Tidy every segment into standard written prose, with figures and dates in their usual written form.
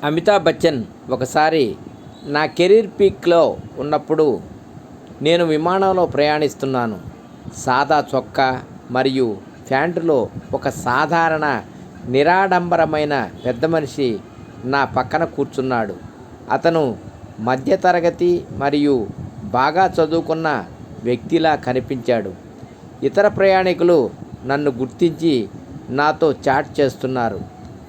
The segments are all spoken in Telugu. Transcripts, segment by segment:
అమితాబ్ బచ్చన్ ఒకసారి నా కెరీర్ పీక్లో ఉన్నప్పుడు నేను విమానంలో ప్రయాణిస్తున్నాను. సాదా చొక్కా మరియు ప్యాంటులో ఒక సాధారణ నిరాడంబరమైన పెద్ద మనిషి నా పక్కన కూర్చున్నాడు. అతను మధ్యతరగతి మరియు బాగా చదువుకున్న వ్యక్తిలా కనిపించాడు. ఇతర ప్రయాణికులు నన్ను గుర్తించి నాతో చాట్ చేస్తున్నారు.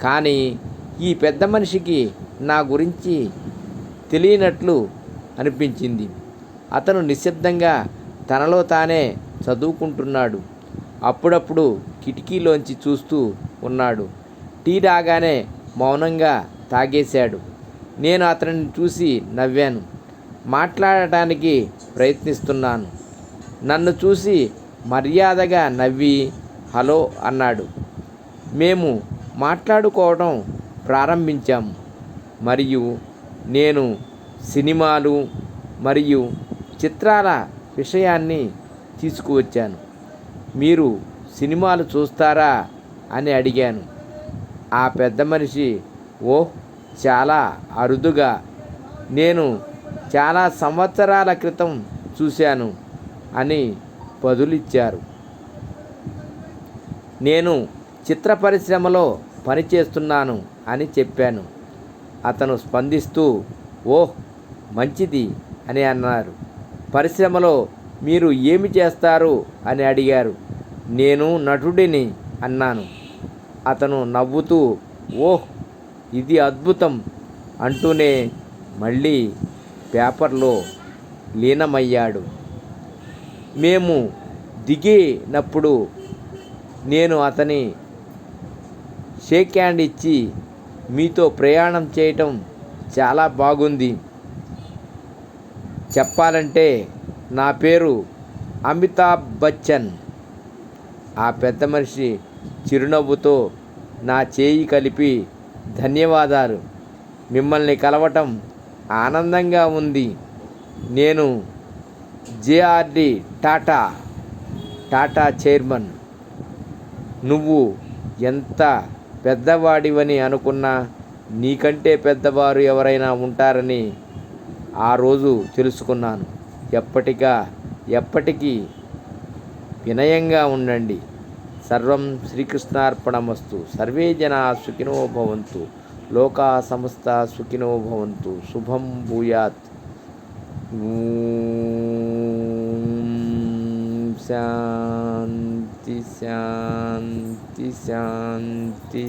కానీ ఈ పెద్ద మనిషికి నా గురించి తెలియనట్లు అనిపించింది. అతను నిశ్శబ్దంగా తనలో తానే చదువుకుంటున్నాడు. అప్పుడప్పుడు కిటికీలోంచి చూస్తూ ఉన్నాడు. టీ రాగానే మౌనంగా తాగేశాడు. నేను అతనిని చూసి నవ్వాను. మాట్లాడటానికి ప్రయత్నిస్తున్నాను. నన్ను చూసి మర్యాదగా నవ్వి హలో అన్నాడు. మేము మాట్లాడుకోవడం ప్రారంభించాము మరియు నేను సినిమాలు మరియు చిత్రాల విషయాన్ని తీసుకువచ్చాను. మీరు సినిమాలు చూస్తారా అని అడిగాను. ఆ పెద్ద మనిషి ఓహ్, చాలా అరుదుగా, నేను చాలా సంవత్సరాల క్రితం చూశాను అని బదులిచ్చారు. నేను చిత్ర పరిశ్రమలో పనిచేస్తున్నాను అని చెప్పాను. అతను స్పందిస్తూ ఓహ్, మంచిది అని అన్నారు. పరిశ్రమలో మీరు ఏమి చేస్తారు అని అడిగారు. నేను నటుడిని అన్నాను. అతను నవ్వుతూ ఓహ్, ఇది అద్భుతం అంటూనే మళ్ళీ పేపర్లో లీనమయ్యాడు. మేము దిగినప్పుడు నేను అతని షేక్ హ్యాండ్ ఇచ్చి మీతో ప్రయాణం చేయటం చాలా బాగుంది. చెప్పాలంటే నా పేరు అమితాబ్ బచ్చన్. ఆ పెద్ద మనిషి చిరునవ్వుతో నా చేయి కలిపి ధన్యవాదాలు, మిమ్మల్ని కలవటం ఆనందంగా ఉంది. నేను జేఆర్డి టాటా చైర్మన్. నువ్వు ఎంత పెద్దవాడివని అనుకున్నా నీకంటే పెద్దవారు ఎవరైనా ఉంటారని ఆ రోజు తెలుసుకున్నాను. ఎప్పటికీ వినయంగా ఉండండి. సర్వం శ్రీకృష్ణార్పణమస్తు. సర్వే జనా సుఖినో భవంతు. లోకా సమస్త సుఖినో భవంతు. శుభం భూయాత్. శాంతి శాంతి శాంతి.